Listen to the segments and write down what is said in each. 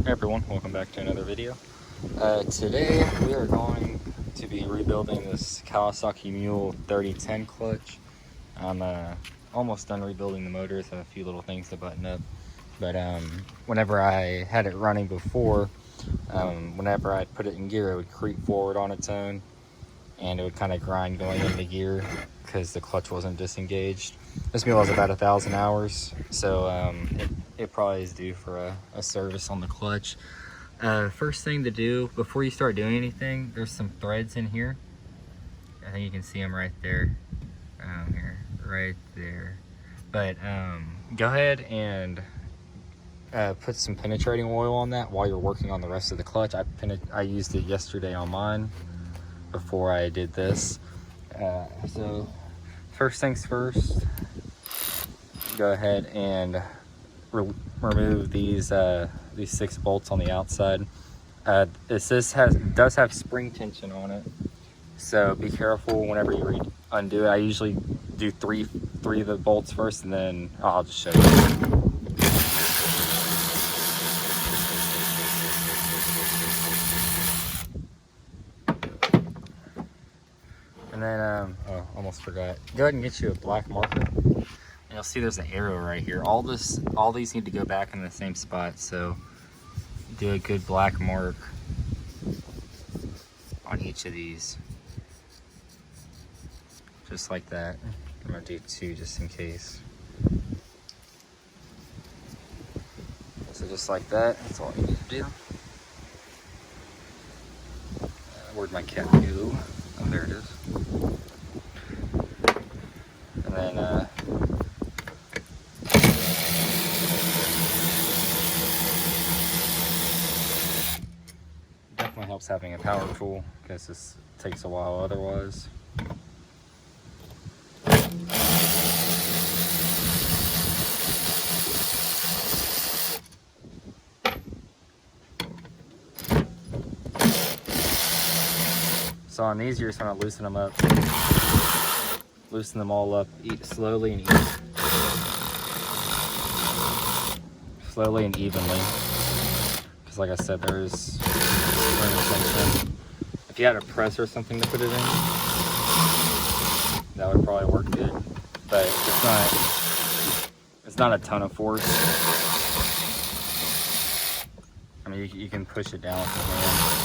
Hey everyone, welcome back to another video. Today we are going to be rebuilding this Kawasaki Mule 3010 clutch. I'm almost done rebuilding the motors. I have a few little things to button up, but whenever I had it running before, whenever I put it in gear, it would creep forward on its own and it would kind of grind going into gear because the clutch wasn't disengaged. This mule has about 1,000 hours, so it probably is due for a service on the clutch. First thing to do before you start doing anything, there's some threads in here. I think you can see them right there. Here, right there. But go ahead and put some penetrating oil on that while you're working on the rest of the clutch. I used it yesterday on mine before I did this. So first things first, go ahead and remove these 6 bolts on the outside. This does have spring tension on it, so be careful whenever you undo it. I usually do three of the bolts first, and then I'll just show you. And then, almost forgot. Go ahead and get you a black marker. And you'll see there's an arrow right here. All these need to go back in the same spot, so do a good black mark on each of these. Just like that. I'm gonna do 2 just in case. So just like that, that's all you need to do. Where'd my cat go? Oh, there it is. And then, definitely helps having a power tool because this takes a while otherwise. So on these, you're just going to loosen them up. Loosen them all up, slowly and evenly. Slowly and evenly. Because like I said, there's spring tension. If you had a press or something to put it in, that would probably work good. But it's not a ton of force. I mean, you can push it down with your hand.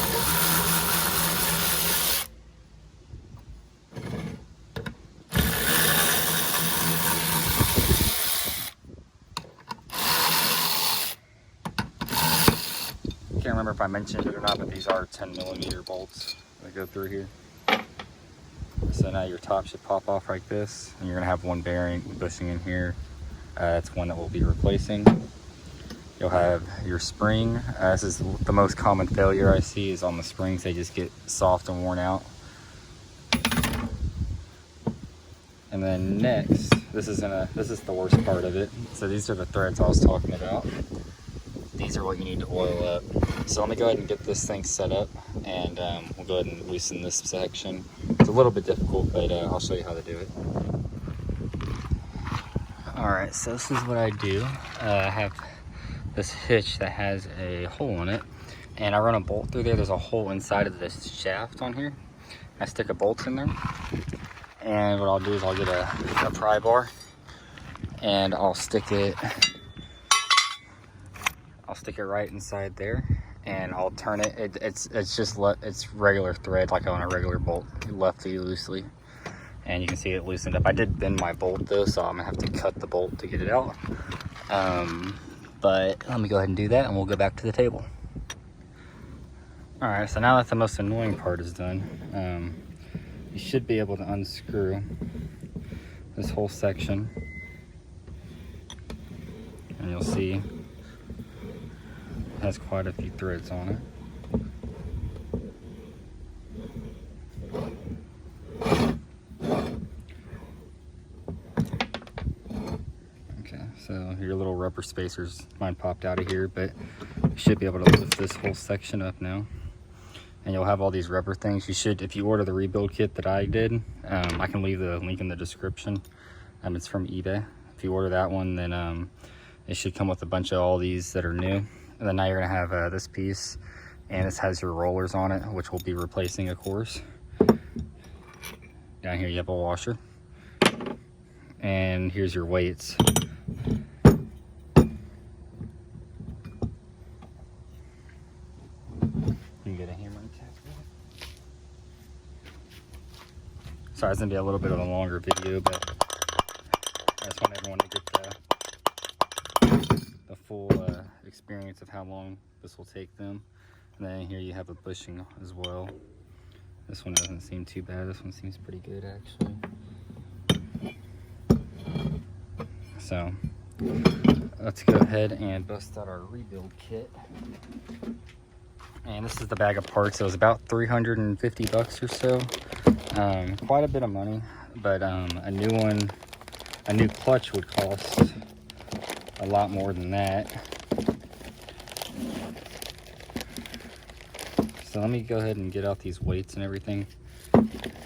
I can't remember if I mentioned it or not, but these are 10mm bolts that go through here. So now your top should pop off like this, and you're gonna have one bearing bushing in here. That's one that we'll be replacing. You'll have your spring. This is the most common failure I see is on the springs. They just get soft and worn out. And then next, this is the worst part of it. So these are the threads I was talking about. These are what you need to oil up. So let me go ahead and get this thing set up, and we'll go ahead and loosen this section. It's a little bit difficult, but I'll show you how to do it. Alright, so this is what I do. I have this hitch that has a hole in it, and I run a bolt through there. There's a hole inside of this shaft on here. I stick a bolt in there, and what I'll do is I'll get a pry bar, and I'll stick it right inside there, and I'll turn it. It's regular thread, like on a regular bolt, lefty loosely, and you can see it loosened up. I did bend my bolt though, so I'm gonna have to cut the bolt to get it out. But let me go ahead and do that, and we'll go back to the table. All right, so now that the most annoying part is done, you should be able to unscrew this whole section, and you'll see has quite a few threads on it. Okay, so your little rubber spacers, mine popped out of here, but you should be able to lift this whole section up now. And you'll have all these rubber things. You should, if you order the rebuild kit that I did, I can leave the link in the description. It's from eBay. If you order that one, then it should come with a bunch of all these that are new. And then now you're gonna have this piece, and this has your rollers on it, which we'll be replacing, of course. Down here you have a washer. And here's your weights. You can get a hammer and test it. Sorry, it's gonna be a little bit of a longer video, but I just want everyone to get the full experience of how long this will take them. And then here you have a bushing as well. This one doesn't seem too bad. This one seems pretty good, actually. So let's go ahead and bust out our rebuild kit. And this is the bag of parts. It was about 350 bucks or so. Quite a bit of money, but a new clutch would cost a lot more than that. So let me go ahead and get out these weights and everything,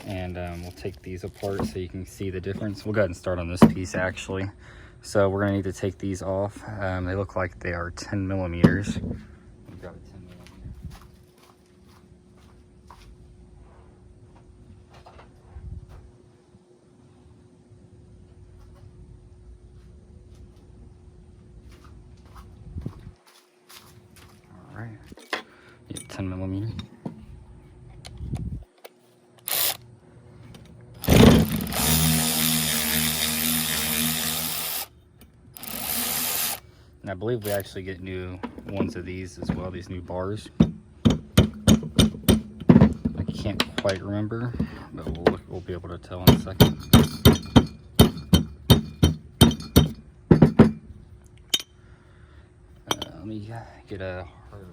and we'll take these apart so you can see the difference. We'll go ahead and start on this piece, actually. So we're gonna need to take these off. They look like they are 10 millimeters. We've got a 10 millimeter. All right, yeah, 10 millimeter. And I believe we actually get new ones of these as well, these new bars. I can't quite remember, but we'll be able to tell in a second. Let me get a harder.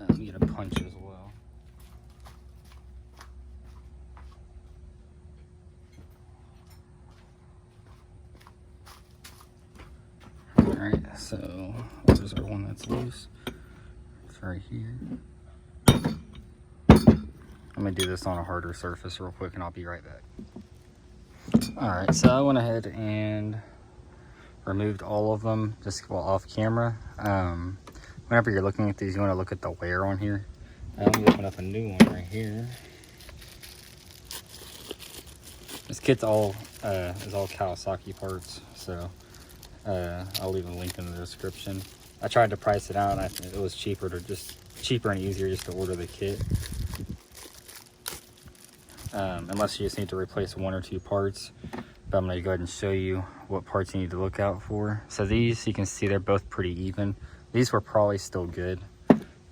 Let me get a punch as well. Alright, so there's our one that's loose. It's right here. I'm gonna do this on a harder surface real quick and I'll be right back. Alright, so I went ahead and removed all of them just off camera. Whenever you're looking at these, you want to look at the wear on here. Let me open up a new one right here. This kit's all is all Kawasaki parts, so I'll leave a link in the description. I tried to price it out, and I think it was cheaper and easier just to order the kit. Unless you just need to replace one or two parts. But I'm gonna go ahead and show you what parts you need to look out for. So these, you can see they're both pretty even. These were probably still good,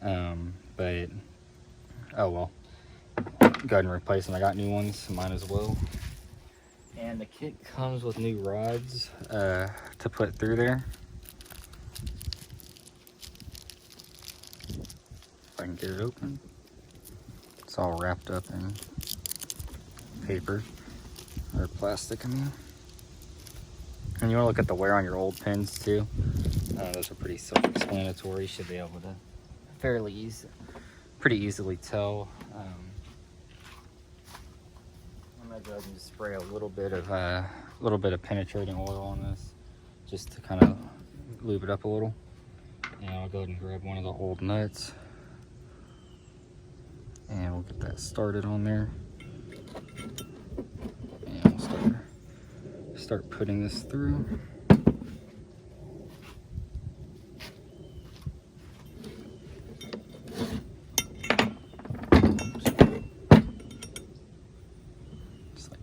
but oh well. Go ahead and replace them. I got new ones, mine as well. And the kit comes with new rods to put through there. If I can get it open. It's all wrapped up in paper, or plastic, I mean. And you want to look at the wear on your old pins too. Those are pretty self-explanatory. You should be able to pretty easily tell. I'm gonna go ahead and just spray a little bit of penetrating oil on this, just to kind of lube it up a little. And I'll go ahead and grab one of the old nuts, and we'll get that started on there. And we'll start putting this through.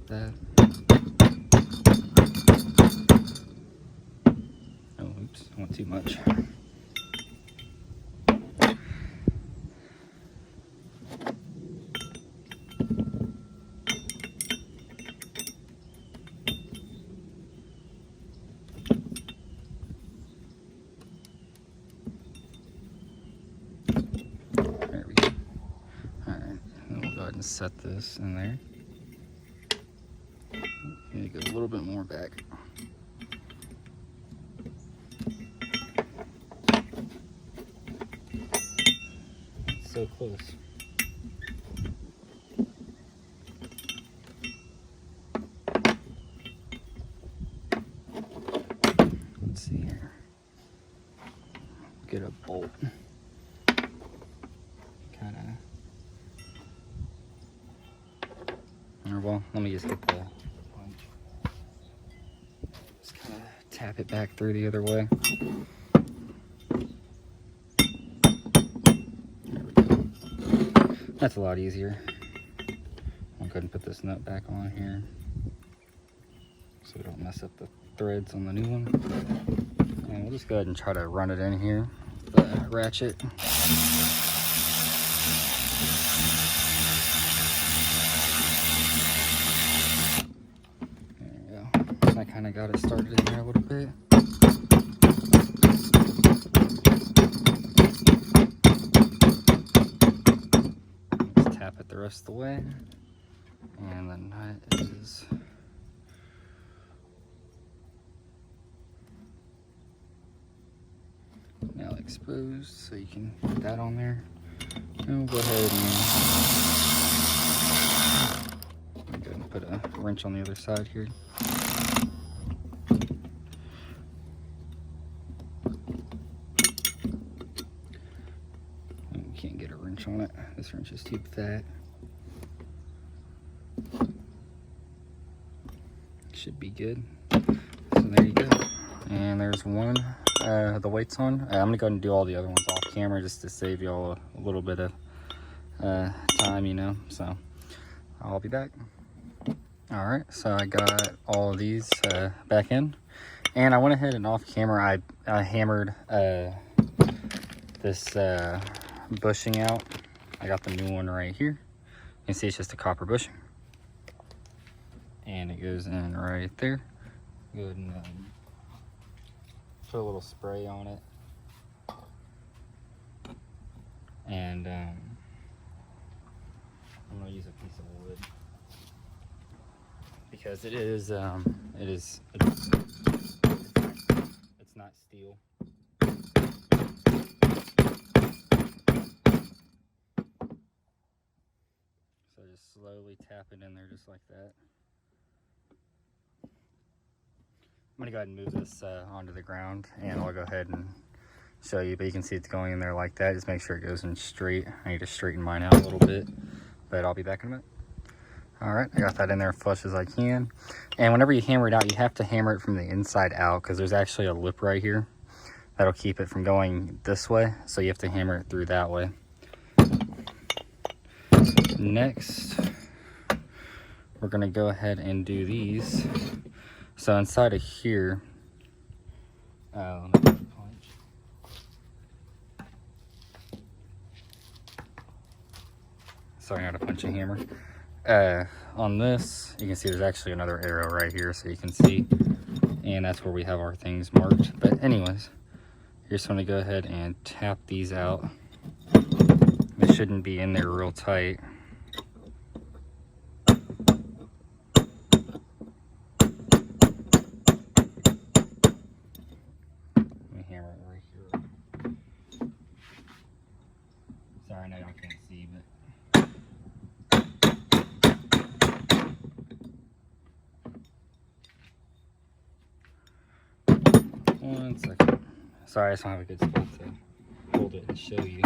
That. Oh, oops, I went too much. There we go. All right, then we'll go ahead and set this in there. Need to go a little bit more back. so close. Let's see here. Get a bolt. Kind of. Or well, let me just get the punch. Just kind of tap it back through the other way. There we go. That's a lot easier. I'll go ahead and put this nut back on here so we don't mess up the threads on the new one. And we'll just go ahead and try to run it in here, the ratchet. I kind of got it started in there a little bit. Let's tap it the rest of the way. And the nut is now exposed, so you can put that on there. And we'll go ahead and put a wrench on the other side here. Can't get a wrench on it. This wrench is too fat. Should be good. So there you go. And there's one, the weight's on. I'm gonna go ahead and do all the other ones off camera just to save y'all a little bit of time, you know. So I'll be back. All right, so I got all of these back in, and I went ahead and off camera I hammered this bushing out. I got the new one right here. You can see it's just a copper bushing, and it goes in right there. Go ahead and put a little spray on it, and I'm gonna use a piece of wood because it's not steel. So just slowly tap it in there just like that. I'm gonna go ahead and move this onto the ground, and I'll go ahead and show you, but you can see it's going in there like that. Just make sure it goes in straight. I need to straighten mine out a little bit, but I'll be back in a minute. All right, I got that in there flush as I can. And whenever you hammer it out, you have to hammer it from the inside out, because there's actually a lip right here that'll keep it from going this way. So you have to hammer it through that way. Next, we're gonna go ahead and do these. So inside of here, sorry, not a punching hammer. On this, you can see there's actually another arrow right here, so you can see, and that's where we have our things marked. But anyways, you're just gonna go ahead and tap these out. It shouldn't be in there real tight. Sorry, I know y'all can't see, but one second. Sorry, I just don't have a good spot to hold it and show you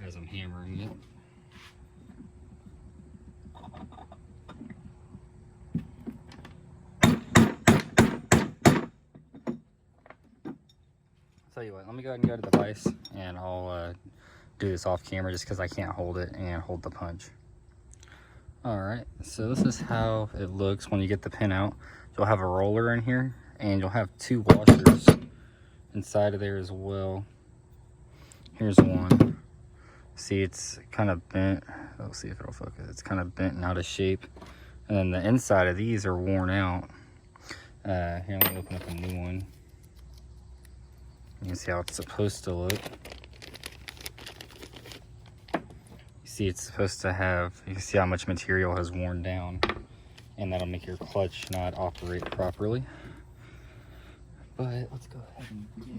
as I'm hammering it. I'll tell you what, let me go ahead and go to the vise, and I'll do this off camera just because I can't hold it and hold the punch. All right, so this is how it looks when you get the pin out. You'll have a roller in here, and you'll have two washers inside of there as well. Here's one. See, it's kind of bent. Let's see if it'll focus. It's kind of bent and out of shape. And then the inside of these are worn out. Here, let me open up a new one. You can see how it's supposed to look. You see, it's supposed to have, you can see how much material has worn down, and that'll make your clutch not operate properly. But let's go ahead and get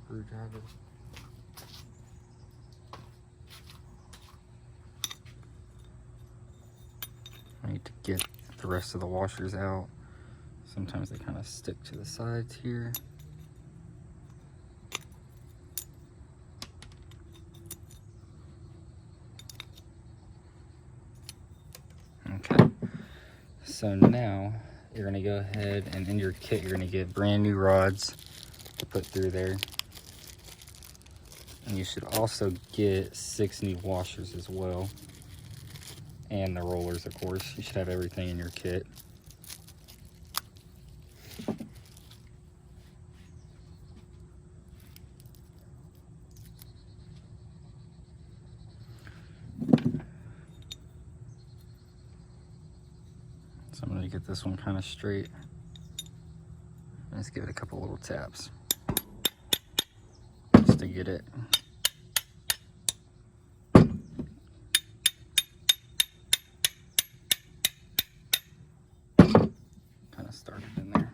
screwdriver. need to get the rest of the washers out. Sometimes they kind of stick to the sides here. Okay, so now you're going to go ahead and in your kit, you're going to get brand new rods to put through there. And you should also get 6 new washers as well. And the rollers, of course. You should have everything in your kit. So I'm going to get this one kind of straight. Let's give it a couple little taps just to get it. Kind of started in there.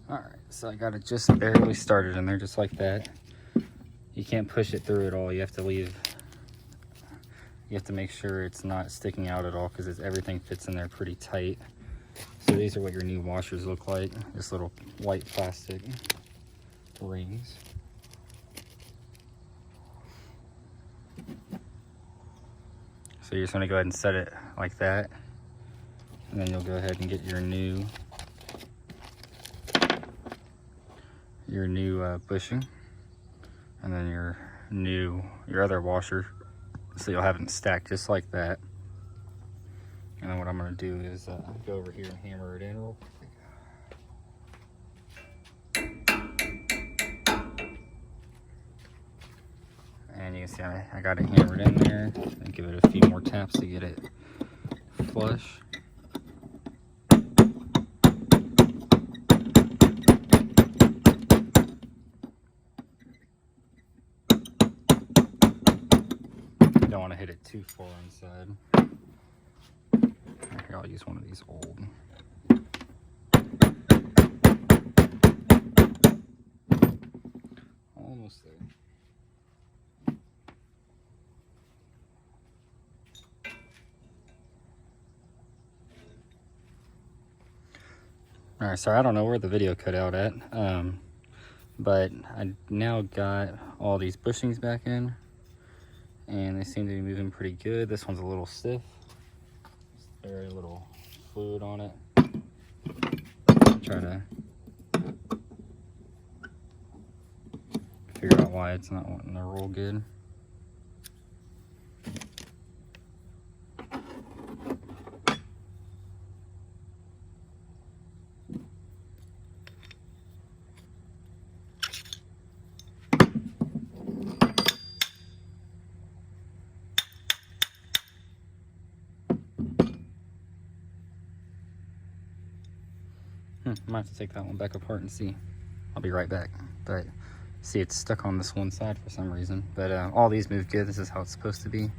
Alright, so I got it just barely started in there, just like that. You can't push it through at all. You have to make sure it's not sticking out at all because everything fits in there pretty tight. So these are what your new washers look like. Just little white plastic rings. So you're just going to go ahead and set it like that. And then you'll go ahead and get your new bushing, and then your other washer, so you'll have them stacked just like that. And then what I'm going to do is go over here and hammer it in real quick. And you can see I got it hammered in there, and give it a few more taps to get it flush. Don't want to hit it too far inside. Here, I'll use one of these old. Almost there. Alright, sorry, I don't know where the video cut out at, but I now got all these bushings back in, and they seem to be moving pretty good. This one's a little stiff. There's very little fluid on it. Try to figure out why it's not wanting to roll good. Might have to take that one back apart and see. I'll be right back. But see, it's stuck on this one side for some reason. But all these move good. This is how it's supposed to be.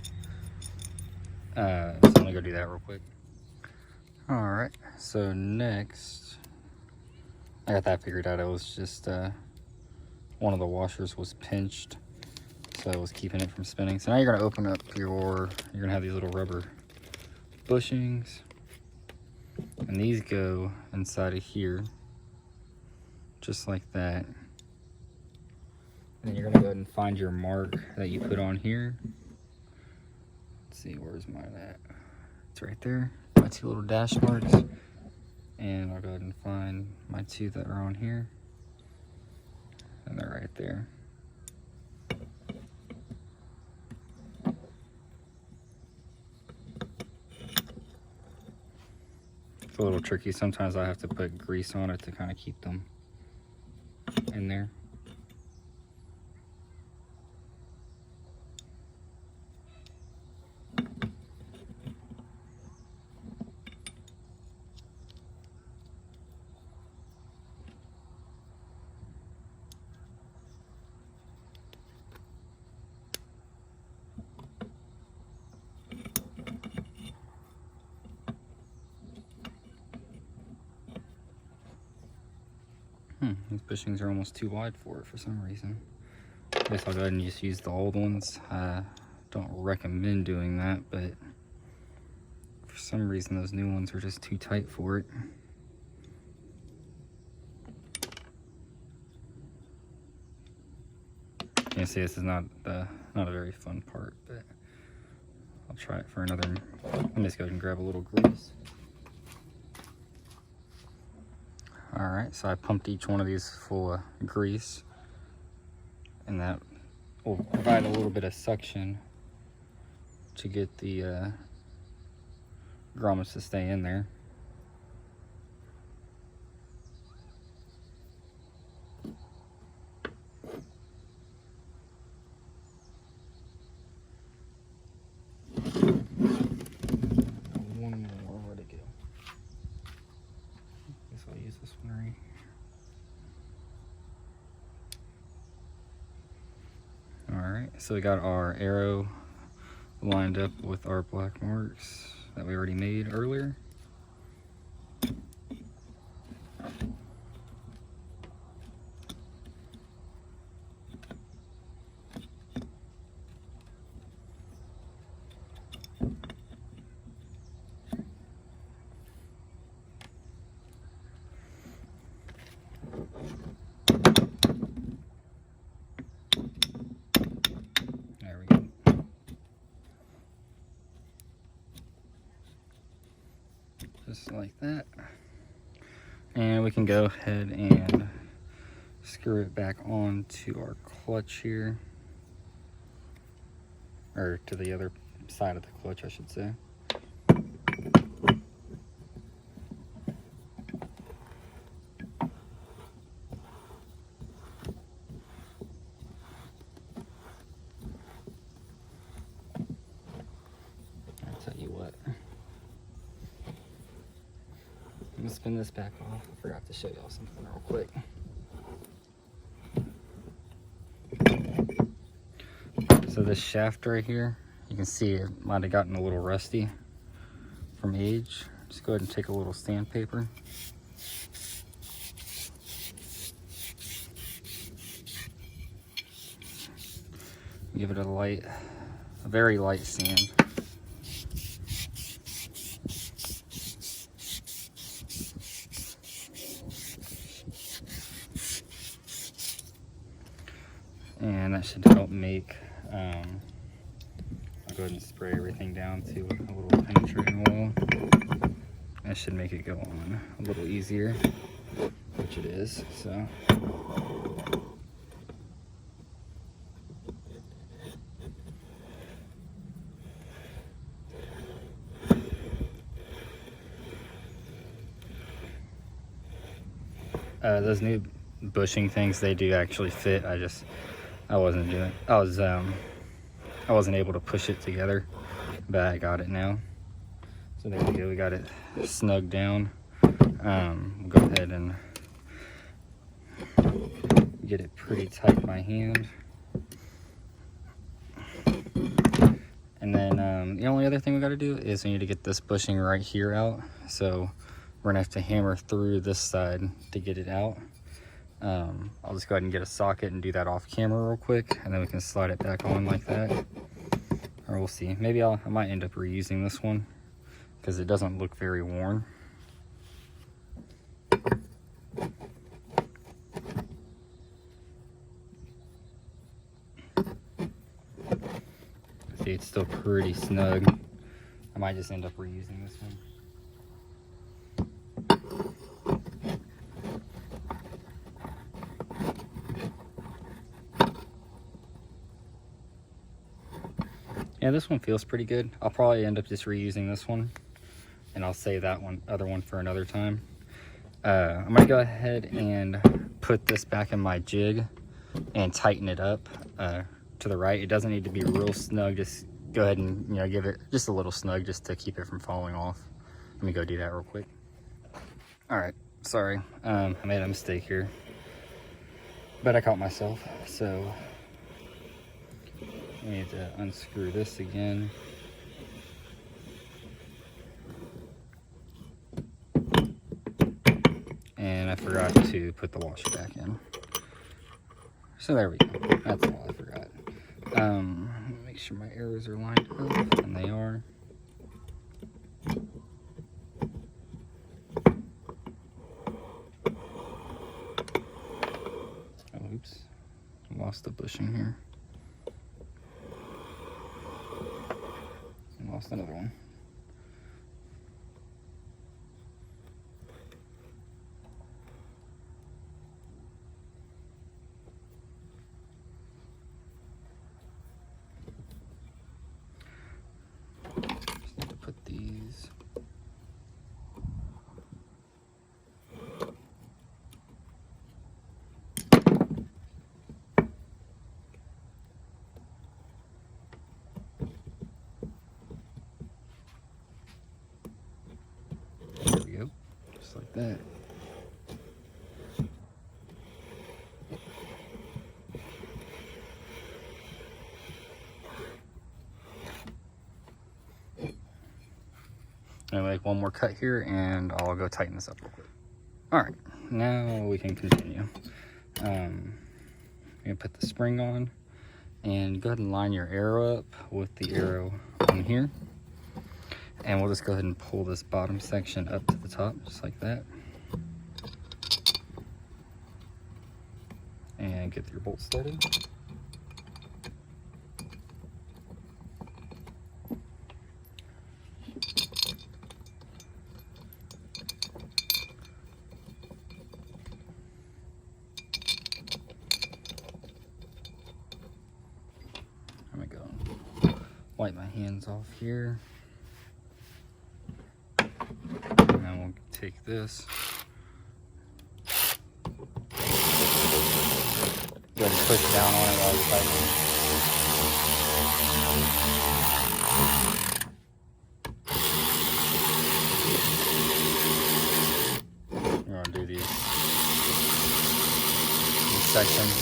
So I'm gonna go do that real quick. All right. So next, I got that figured out. It was just one of the washers was pinched, so it was keeping it from spinning. So now you're gonna open up you're gonna have these little rubber bushings. And these go inside of here, just like that. And then you're gonna go ahead and find your mark that you put on here. Let's see, where's mine at? It's right there, my 2 little dash marks. And I'll go ahead and find my 2 that are on here. And they're right there. It's a little tricky. Sometimes I have to put grease on it to kind of keep them in there. These bushings are almost too wide for it for some reason. I guess I'll go ahead and just use the old ones. Don't recommend doing that, but for some reason those new ones are just too tight for it. You can see this is not a very fun part, but I'll try it for another. Let me just go ahead and grab a little grease. Alright, so I pumped each one of these full of grease, and that will provide a little bit of suction to get the grommets to stay in there. One more, where'd it go? Guess I'll use this one right here. Alright, so we got our arrow lined up with our black marks that we already made earlier. Just like that, and we can go ahead and screw it back onto our clutch here, or to the other side of the clutch I should say. I'll tell you what, I'm gonna spin this back off. I forgot to show y'all something real quick. So this shaft right here, you can see it might have gotten a little rusty from age. Just go ahead and take a little sandpaper. Give it a very light sand. And that should help make, I'll go ahead and spray everything down to a little penetrating oil. That should make it go on a little easier, which it is, so. Those new bushing things, they do actually fit. I wasn't able to push it together, but I got it now. So there we go, we got it snug down. We'll go ahead and get it pretty tight by hand. And then the only other thing we got to do is we need to get this bushing right here out. So we're gonna have to hammer through this side to get it out. I'll just go ahead and get a socket and do that off camera real quick, and then we can slide it back on like that. Or we'll see. Maybe I might end up reusing this one because it doesn't look very worn. See, it's still pretty snug. I might just end up reusing this one. Yeah, this one feels pretty good. I'll probably end up just reusing this one, and I'll save that other one for another time. I'm gonna go ahead and put this back in my jig and tighten it up to the right. It doesn't need to be real snug. Just go ahead and give it just a little snug just to keep it from falling off. Let me go do that real quick. All right, sorry, I made a mistake here, but I caught myself. So we need to unscrew this again. And I forgot to put the washer back in. So there we go. That's all I forgot. Make sure my arrows are lined up, and they are. Oh, oops. I lost the bushing here. I lost another one. Just need to put these. There we go, just like that. I'm gonna make one more cut here and I'll go tighten this up real quick. All right, now we can continue. I'm gonna put the spring on and go ahead and line your arrow up with the arrow on here. And we'll just go ahead and pull this bottom section up to the top, just like that. And get your bolt started. There we go. Wipe my hands off here. And then we'll take this. Go ahead and push down on it while you're tightening. We're gonna do these sections.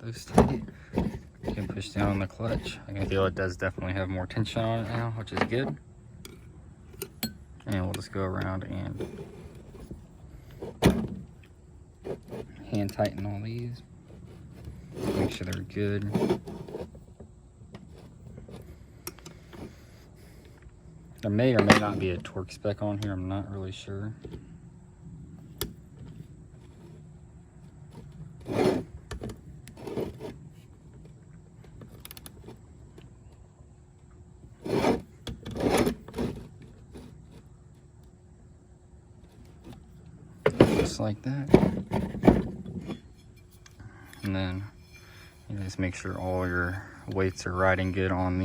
Those tight. You can push down on the clutch. I can feel it does definitely have more tension on it now, which is good. And we'll just go around and hand tighten all these. Make sure they're good. There may or may not be a torque spec on here, I'm not really sure. Just like that. And then you just make sure all your weights are riding good on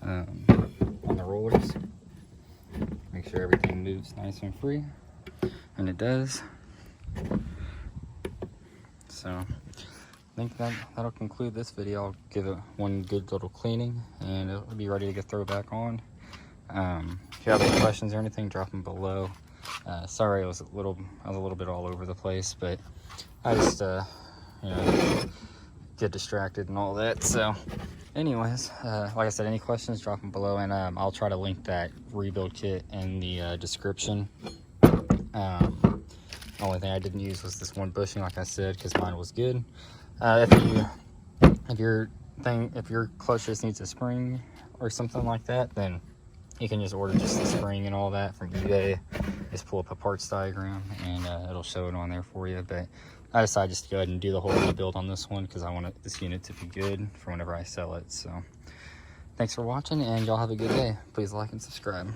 the rollers. Make sure everything moves nice and free, and it does. So I think that'll conclude this video. I'll give it one good little cleaning and it'll be ready to get thrown back on. If you have any questions or anything, drop them below. Sorry I was a little bit all over the place, but I just you know, get distracted and all that. So anyways, like I said, any questions, drop them below, and I'll try to link that rebuild kit in the description. The only thing I didn't use was this one bushing, like I said, because mine was good. If your clutch just needs a spring or something like that, then you can just order just the spring and all that from eBay. Just pull up a parts diagram and it'll show it on there for you. But I decided just to go ahead and do the whole rebuild on this one because I want this unit to be good for whenever I sell it. So thanks for watching, and y'all have a good day. Please like and subscribe.